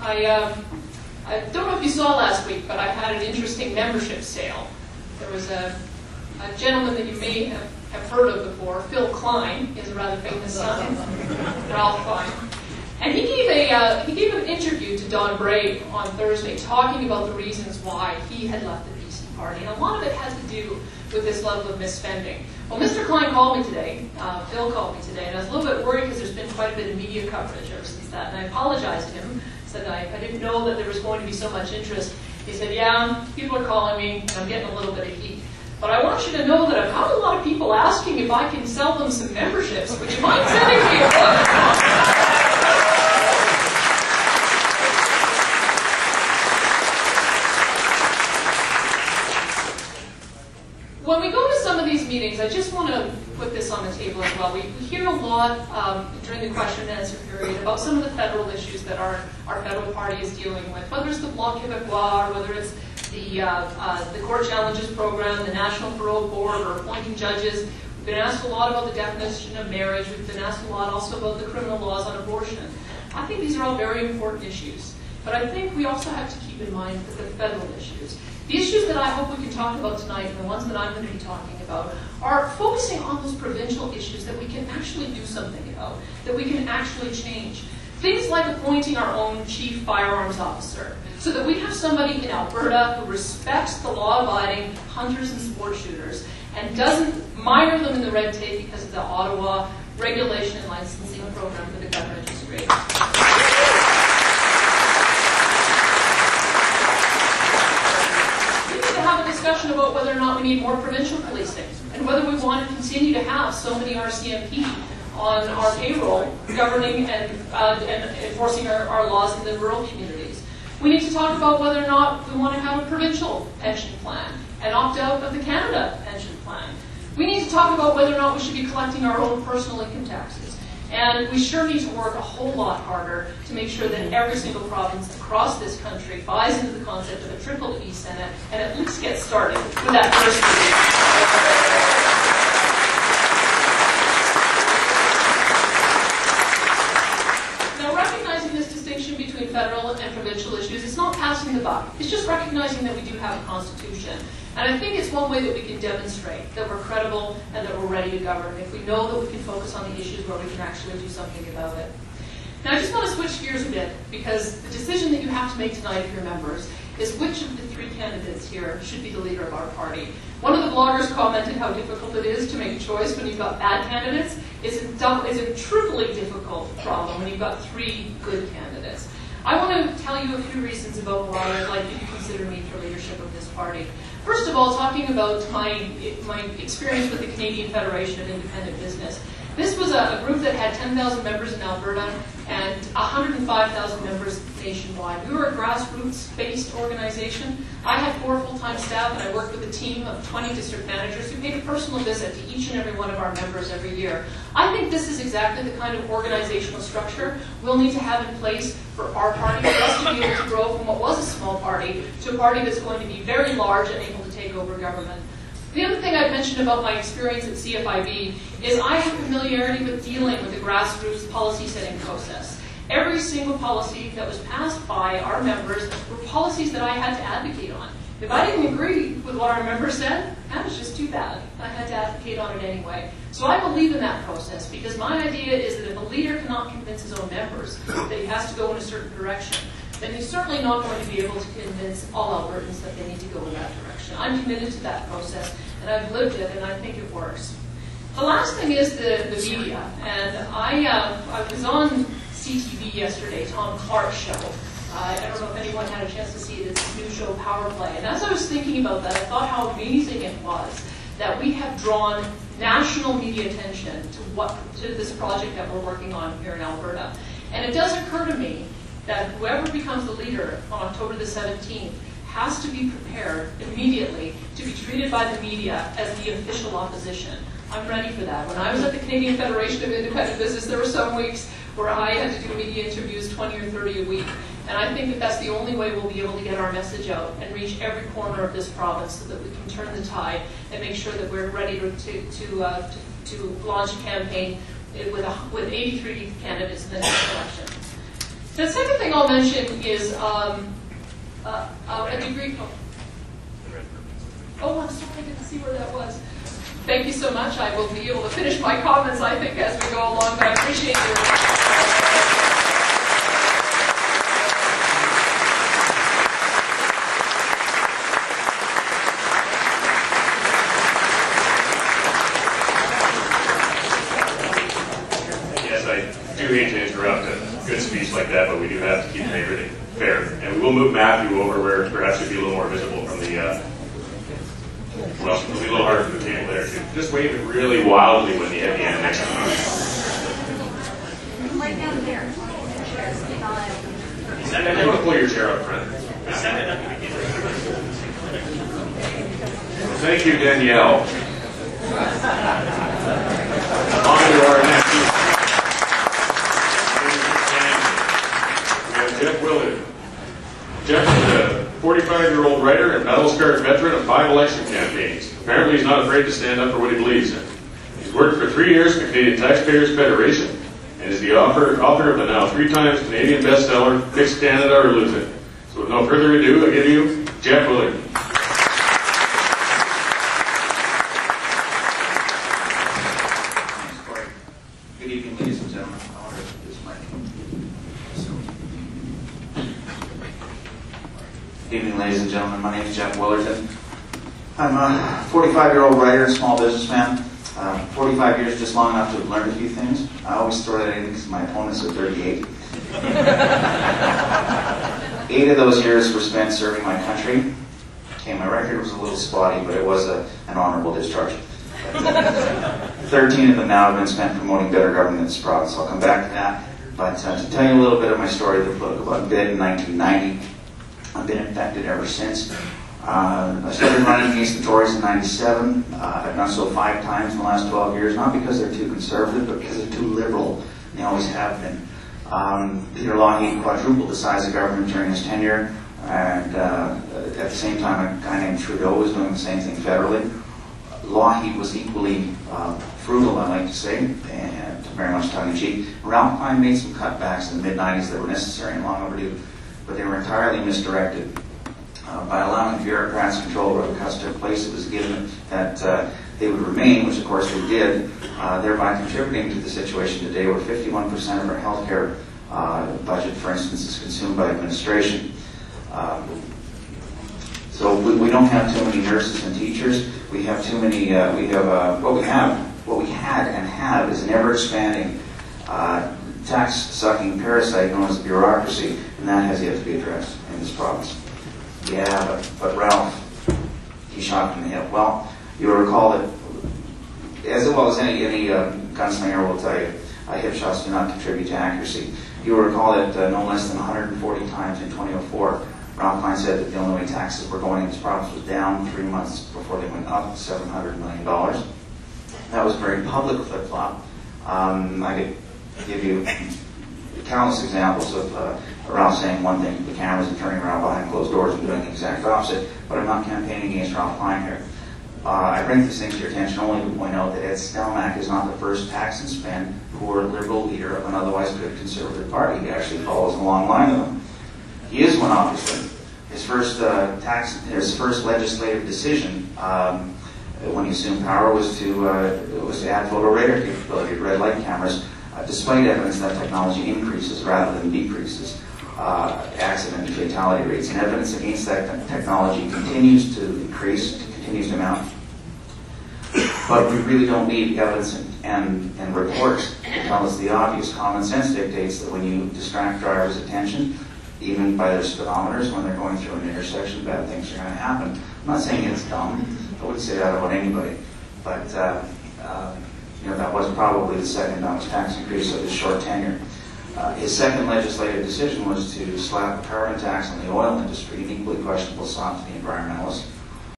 I don't know if you saw last week, but I had an interesting membership sale. There was a gentleman that you may have heard of before, Phil Klein. He has a rather famous son, Ralph Klein. And he gave an interview to Don Bray on Thursday talking about the reasons why he had left the BC Party. And a lot of it had to do with this level of misspending. Well, Mr. Klein called me today, Phil called me today, and I was a little bit worried because there's been quite a bit of media coverage ever since that. And I apologized to him, said I didn't know that there was going to be so much interest. He said, yeah, people are calling me, and I'm getting a little bit of heat. But I want you to know that I've got a lot of people asking if I can sell them some memberships. Would you mind sending me a book? When we go to some of these meetings, I just want to put this on the table as well. We hear a lot during the question and answer period about some of the federal issues that our federal party is dealing with, whether it's the Bloc Québécois, or whether it's the Court Challenges Program, the National Parole Board, or appointing judges. We've been asked a lot about the definition of marriage. We've been asked a lot also about the criminal laws on abortion. I think these are all very important issues. But I think we also have to keep in mind that the federal issues, the issues that I hope we can talk about tonight, and the ones that I'm going to be talking about, are focusing on those provincial issues that we can actually do something about, that we can actually change. Things like appointing our own chief firearms officer, so that we have somebody in Alberta who respects the law-abiding hunters and sport shooters and doesn't minor them in the red tape because of the Ottawa regulation and licensing program that the government just created. Have a discussion about whether or not we need more provincial policing and whether we want to continue to have so many RCMP on our payroll governing and enforcing our laws in the rural communities. We need to talk about whether or not we want to have a provincial pension plan and opt out of the Canada pension plan. We need to talk about whether or not we should be collecting our own personal income taxes. And we sure need to work a whole lot harder to make sure that every single province across this country buys into the concept of a triple E Senate and at least get started with that first meeting. Now, recognizing this distinction between federal and provincial issues, it's not passing the buck. It's just recognizing that we do have a constitution. And I think it's one way that we can demonstrate that we're credible and that we're ready to govern if we know that we can focus on the issues where we can actually do something about it. Now, I just want to switch gears a bit because the decision that you have to make tonight if you're members is which of the three candidates here should be the leader of our party. One of the bloggers commented how difficult it is to make a choice when you've got bad candidates. It's a triply difficult problem when you've got three good candidates. I want to tell you a few reasons about why I'd like you to consider me for leadership of this party. First of all, talking about my experience with the Canadian Federation of Independent Business. This was a group that had 10,000 members in Alberta and 105,000 members nationwide. We were a grassroots-based organization. I had 4 full-time staff, and I worked with a team of 20 district managers who paid a personal visit to each and every one of our members every year. I think this is exactly the kind of organizational structure we'll need to have in place for our party, for us to be able to grow from what was a small party to a party that's going to be very large and able to take over government. The other thing I've mentioned about my experience at CFIB is I have familiarity with dealing with the grassroots policy setting process. Every single policy that was passed by our members were policies that I had to advocate on. If I didn't agree with what our members said, that was just too bad. I had to advocate on it anyway. So I believe in that process because my idea is that if a leader cannot convince his own members that he has to go in a certain direction, then he's certainly not going to be able to convince all Albertans that they need to go in that direction. I'm committed to that process, and I've lived it, and I think it works. The last thing is the media, and I was on CTV yesterday, Tom Clark's show. I don't know if anyone had a chance to see this new show, Power Play. And as I was thinking about that, I thought how amazing it was that we have drawn national media attention to this project that we're working on here in Alberta. And it does occur to me that whoever becomes the leader on October the 17th has to be prepared immediately to be treated by the media as the official opposition. I'm ready for that. When I was at the Canadian Federation of Independent Business, there were some weeks where I had to do media interviews 20 or 30 a week. And I think that that's the only way we'll be able to get our message out and reach every corner of this province so that we can turn the tide and make sure that we're ready to launch a campaign with 83 candidates in the next election. The second thing I'll mention is a degree. Oh, I'm sorry, I didn't see where that was. Thank you so much. I will be able to finish my comments, I think, as we go along, but I appreciate your... Yes, I do hate to interrupt a good speech like that, but we do have to keep everything fair. And we will move Matthew over where perhaps he'd be a little more visible from the... well, it'll be a little harder for the table there, too. Just wave it really wildly when you hit the end next time. Right down there. You want to pull your chair up front. Thank you, Danielle. On to our next. We have Jeff Willard. Jeff is a 45-year-old writer and battle-scarred veteran of 5 election campaigns. Apparently, he's not afraid to stand up for what he believes in. He's worked for 3 years for the Canadian Taxpayers Federation and is the author of the now 3 times Canadian bestseller, Fix Canada or Lose It. So with no further ado, I give you Jeff Willard. Good evening, ladies and gentlemen. Good evening, ladies and gentlemen. My name is Jeff Willerton. I'm a 45-year-old writer and small businessman. 45 years just long enough to have learned a few things. I always throw that in because my opponents are 38. 8 of those years were spent serving my country. Okay, my record was a little spotty, but it was an honorable discharge. 13 of them now have been spent promoting better government in this province. I'll come back to that. But to tell you a little bit of my story, the political bug bit in 1990. I've been infected ever since. I started running against the Tories in '97. I've done so 5 times in the last 12 years, not because they're too conservative, but because they're too liberal. They always have been. Peter Lougheed quadrupled the size of government during his tenure, and at the same time, a guy named Trudeau was doing the same thing federally. Lougheed was equally frugal, I like to say, and very much tongue-in-cheek. Ralph Klein made some cutbacks in the mid-'90s that were necessary and long overdue, but they were entirely misdirected. By allowing bureaucrats control where the cuts took place, it was given that they would remain, which of course they did, thereby contributing to the situation today where 51% of our healthcare budget, for instance, is consumed by administration. So we don't have too many nurses and teachers. We have too many. What we had and have is an ever-expanding tax-sucking parasite known as the bureaucracy, and that has yet to be addressed in this province. Yeah, but Ralph, he shot from the hip. Well, you'll recall that, as well as any gunslinger will tell you, hip shots do not contribute to accuracy. You'll recall that no less than 140 times in 2004, Ralph Klein said that the only way taxes were going in this province was down 3 months before they went up $700 million. That was a very public flip-flop. I could give you countless examples of Ralph saying one thing to the cameras and turning around behind closed doors and doing the exact opposite, but I'm not campaigning against Ralph Klein here. I bring these things to your attention only to point out that Ed Stelmach is not the first tax and spend poor liberal leader of an otherwise good conservative party. He actually follows a long line of them. He is one, obviously. His first legislative decision when he assumed power was to add photo radar capability to red light cameras, despite evidence that technology increases rather than decreases accident and fatality rates. And evidence against that technology continues to increase, continues to mount. But we really don't need evidence and reports to tell us the obvious. Common sense dictates that when you distract drivers' attention, even by their speedometers, when they're going through an intersection, bad things are going to happen. I'm not saying it's dumb. I wouldn't say that about anybody. But that was probably the second dumbest tax increase of his short tenure. His second legislative decision was to slap a carbon tax on the oil industry, an equally questionable sop to the environmentalists.